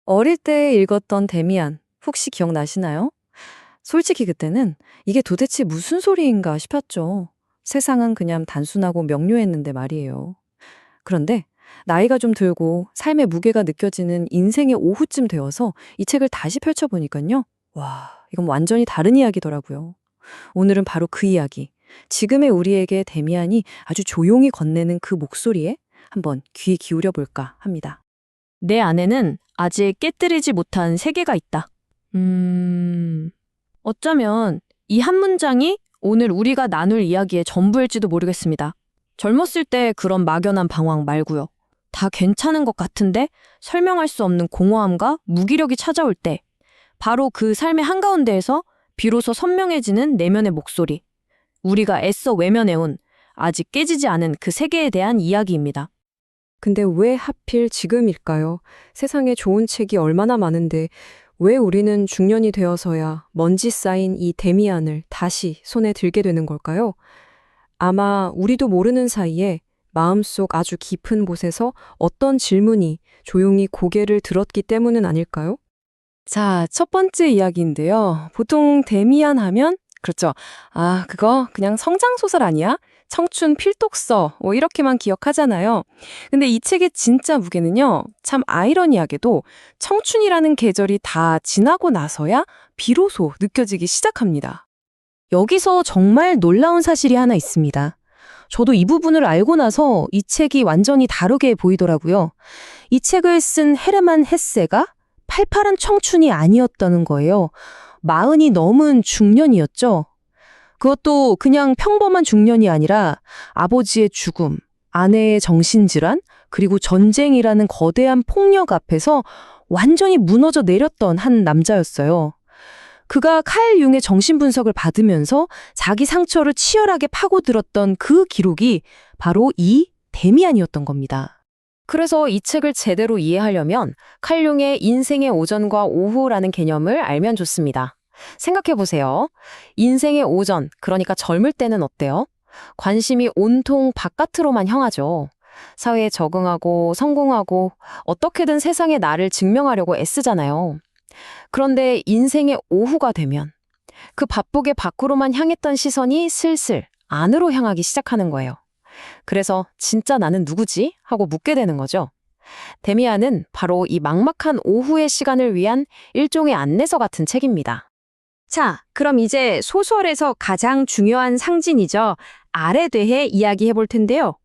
어릴 때 읽었던 데미안, 혹시 기억나시나요? 솔직히 그때는 이게 도대체 무슨 소리인가 싶었죠. 세상은 그냥 단순하고 명료했는데 말이에요. 그런데 나이가 좀 들고 삶의 무게가 느껴지는 인생의 오후쯤 되어서 이 책을 다시 펼쳐보니까요. 와, 이건 완전히 다른 이야기더라고요. 오늘은 바로 그 이야기. 지금의 우리에게 데미안이 아주 조용히 건네는 그 목소리에 한번 귀 기울여 볼까 합니다. 내 안에는 아직 깨뜨리지 못한 세계가 있다. 어쩌면 이 한 문장이 오늘 우리가 나눌 이야기의 전부일지도 모르겠습니다. 젊었을 때 그런 막연한 방황 말고요. 다 괜찮은 것 같은데 설명할 수 없는 공허함과 무기력이 찾아올 때 바로 그 삶의 한가운데에서 비로소 선명해지는 내면의 목소리. 우리가 애써 외면해온 아직 깨지지 않은 그 세계에 대한 이야기입니다. 근데 왜 하필 지금일까요? 세상에 좋은 책이 얼마나 많은데 왜 우리는 중년이 되어서야 먼지 쌓인 이 데미안을 다시 손에 들게 되는 걸까요? 아마 우리도 모르는 사이에 마음속 아주 깊은 곳에서 어떤 질문이 조용히 고개를 들었기 때문은 아닐까요? 자, 첫 번째 이야기인데요. 보통 데미안 하면 그렇죠. 아, 그거 그냥 성장소설 아니야? 청춘 필독서 이렇게만 기억하잖아요. 근데 이 책의 진짜 무게는요. 참 아이러니하게도 청춘이라는 계절이 다 지나고 나서야 비로소 느껴지기 시작합니다. 여기서 정말 놀라운 사실이 하나 있습니다. 저도 이 부분을 알고 나서 이 책이 완전히 다르게 보이더라고요. 이 책을 쓴 헤르만 헤세가 팔팔한 청춘이 아니었다는 거예요. 40이 넘은 중년이었죠. 그것도 그냥 평범한 중년이 아니라 아버지의 죽음, 아내의 정신질환, 그리고 전쟁이라는 거대한 폭력 앞에서 완전히 무너져 내렸던 한 남자였어요. 그가 칼 융의 정신분석을 받으면서 자기 상처를 치열하게 파고들었던 그 기록이 바로 이 데미안이었던 겁니다. 그래서 이 책을 제대로 이해하려면 칼 융의 인생의 오전과 오후라는 개념을 알면 좋습니다. 생각해보세요. 인생의 오전, 그러니까 젊을 때는 어때요? 관심이 온통 바깥으로만 향하죠. 사회에 적응하고 성공하고 어떻게든 세상에 나를 증명하려고 애쓰잖아요. 그런데 인생의 오후가 되면 그 바쁘게 밖으로만 향했던 시선이 슬슬 안으로 향하기 시작하는 거예요. 그래서 진짜 나는 누구지? 하고 묻게 되는 거죠. 데미안은 바로 이 막막한 오후의 시간을 위한 일종의 안내서 같은 책입니다. 자, 그럼 이제 소설에서 가장 중요한 상징이죠. 알에 대해 이야기해 볼 텐데요.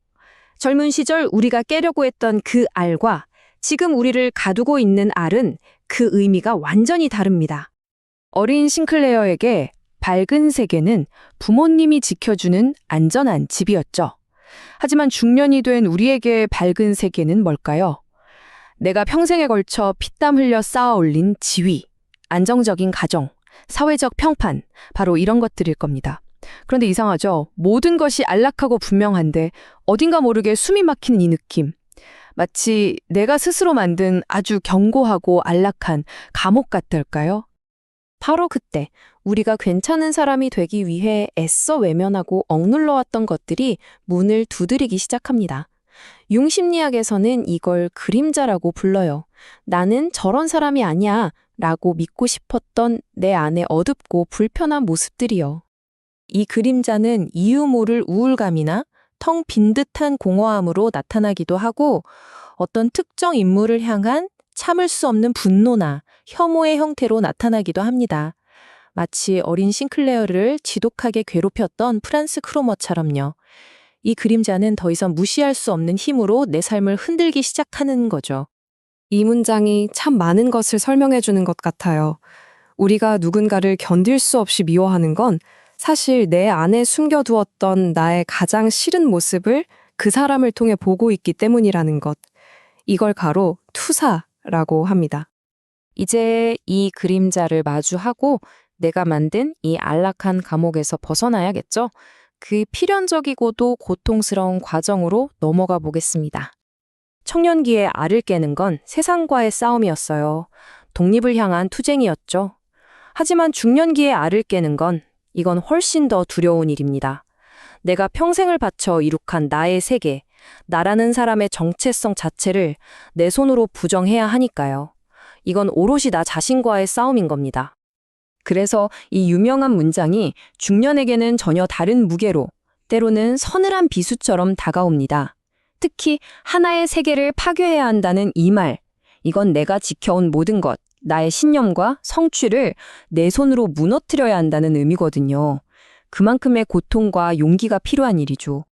젊은 시절 우리가 깨려고 했던 그 알과 지금 우리를 가두고 있는 알은 그 의미가 완전히 다릅니다. 어린 싱클레어에게 밝은 세계는 부모님이 지켜주는 안전한 집이었죠. 하지만 중년이 된 우리에게 밝은 세계는 뭘까요? 내가 평생에 걸쳐 피땀 흘려 쌓아 올린 지위, 안정적인 가정, 사회적 평판, 바로 이런 것들일 겁니다. 그런데 이상하죠? 모든 것이 안락하고 분명한데 어딘가 모르게 숨이 막히는 이 느낌. 마치 내가 스스로 만든 아주 견고하고 안락한 감옥 같달까요? 바로 그때 우리가 괜찮은 사람이 되기 위해 애써 외면하고 억눌러왔던 것들이 문을 두드리기 시작합니다. 융 심리학에서는 이걸 그림자라고 불러요. 나는 저런 사람이 아니야 라고 믿고 싶었던 내 안의 어둡고 불편한 모습들이요. 이 그림자는 이유 모를 우울감이나 텅 빈 듯한 공허함으로 나타나기도 하고 어떤 특정 인물을 향한 참을 수 없는 분노나 혐오의 형태로 나타나기도 합니다. 마치 어린 싱클레어를 지독하게 괴롭혔던 프란스 크로머처럼요. 이 그림자는 더 이상 무시할 수 없는 힘으로 내 삶을 흔들기 시작하는 거죠. 이 문장이 참 많은 것을 설명해 주는 것 같아요. 우리가 누군가를 견딜 수 없이 미워하는 건 사실 내 안에 숨겨두었던 나의 가장 싫은 모습을 그 사람을 통해 보고 있기 때문이라는 것. 이걸 가로 투사라고 합니다. 이제 이 그림자를 마주하고 내가 만든 이 안락한 감옥에서 벗어나야겠죠? 그 필연적이고도 고통스러운 과정으로 넘어가 보겠습니다. 청년기에 알을 깨는 건 세상과의 싸움이었어요. 독립을 향한 투쟁이었죠. 하지만 중년기에 알을 깨는 건 이건 훨씬 더 두려운 일입니다. 내가 평생을 바쳐 이룩한 나의 세계, 나라는 사람의 정체성 자체를 내 손으로 부정해야 하니까요. 이건 오롯이 나 자신과의 싸움인 겁니다. 그래서 이 유명한 문장이 중년에게는 전혀 다른 무게로, 때로는 서늘한 비수처럼 다가옵니다. 특히 하나의 세계를 파괴해야 한다는 이 말, 이건 내가 지켜온 모든 것, 나의 신념과 성취를 내 손으로 무너뜨려야 한다는 의미거든요. 그만큼의 고통과 용기가 필요한 일이죠.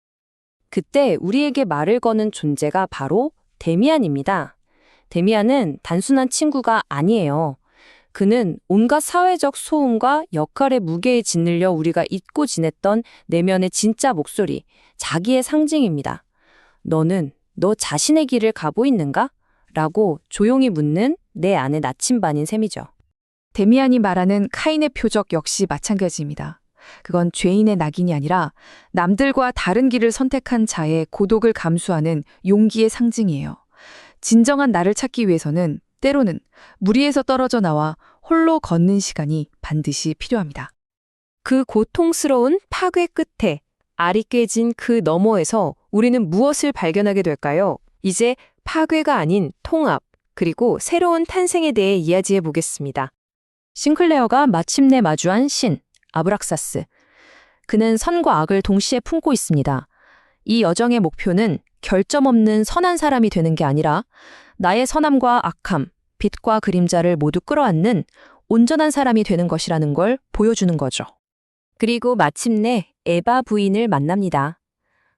그때 우리에게 말을 거는 존재가 바로 데미안입니다. 데미안은 단순한 친구가 아니에요. 그는 온갖 사회적 소음과 역할의 무게에 짓눌려 우리가 잊고 지냈던 내면의 진짜 목소리, 자기의 상징입니다. 너는 너 자신의 길을 가고 있는가? 라고 조용히 묻는 내 안의 나침반인 셈이죠. 데미안이 말하는 카인의 표적 역시 마찬가지입니다. 그건 죄인의 낙인이 아니라 남들과 다른 길을 선택한 자의 고독을 감수하는 용기의 상징이에요. 진정한 나를 찾기 위해서는 때로는 무리에서 떨어져 나와 홀로 걷는 시간이 반드시 필요합니다. 그 고통스러운 파괴 끝에 알이 깨진 그 너머에서 우리는 무엇을 발견하게 될까요? 이제 파괴가 아닌 통합, 그리고 새로운 탄생에 대해 이야기해 보겠습니다. 싱클레어가 마침내 마주한 신, 아브락사스. 그는 선과 악을 동시에 품고 있습니다. 이 여정의 목표는 결점 없는 선한 사람이 되는 게 아니라 나의 선함과 악함, 빛과 그림자를 모두 끌어안는 온전한 사람이 되는 것이라는 걸 보여주는 거죠. 그리고 마침내 에바 부인을 만납니다.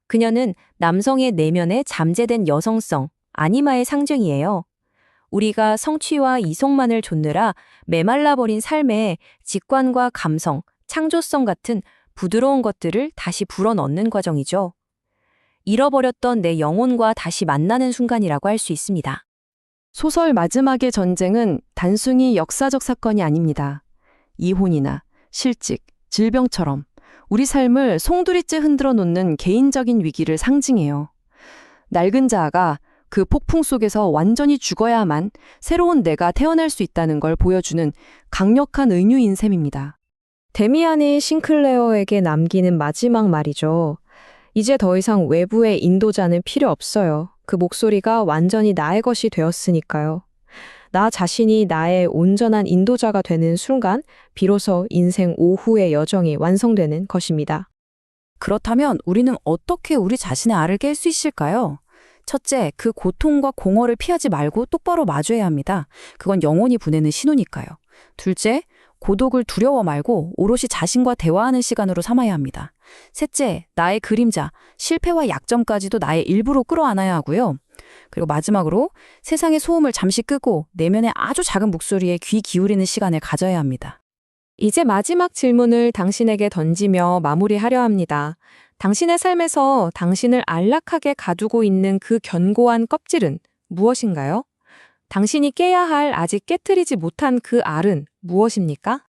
그녀는 남성의 내면에 잠재된 여성성, 아니마의 상징이에요. 우리가 성취와 이성만을 좇느라 메말라버린 삶에 직관과 감성, 창조성 같은 부드러운 것들을 다시 불어넣는 과정이죠. 잃어버렸던 내 영혼과 다시 만나는 순간이라고 할 수 있습니다. 소설 마지막의 전쟁은 단순히 역사적 사건이 아닙니다. 이혼이나 실직, 질병처럼 우리 삶을 송두리째 흔들어 놓는 개인적인 위기를 상징해요. 낡은 자아가 그 폭풍 속에서 완전히 죽어야만 새로운 내가 태어날 수 있다는 걸 보여주는 강력한 은유인 셈입니다. 데미안이 싱클레어에게 남기는 마지막 말이죠. 이제 더 이상 외부의 인도자는 필요 없어요. 그 목소리가 완전히 나의 것이 되었으니까요. 나 자신이 나의 온전한 인도자가 되는 순간 비로소 인생 오후의 여정이 완성되는 것입니다. 그렇다면 우리는 어떻게 우리 자신의 알을 깰 수 있을까요? 첫째, 그 고통과 공허를 피하지 말고 똑바로 마주해야 합니다. 그건 영혼이 보내는 신호니까요. 둘째, 고독을 두려워 말고 오롯이 자신과 대화하는 시간으로 삼아야 합니다. 셋째, 나의 그림자, 실패와 약점까지도 나의 일부로 끌어안아야 하고요. 그리고 마지막으로 세상의 소음을 잠시 끄고 내면의 아주 작은 목소리에 귀 기울이는 시간을 가져야 합니다. 이제 마지막 질문을 당신에게 던지며 마무리하려 합니다. 당신의 삶에서 당신을 안락하게 가두고 있는 그 견고한 껍질은 무엇인가요? 당신이 깨야 할 아직 깨트리지 못한 그 알은 무엇입니까?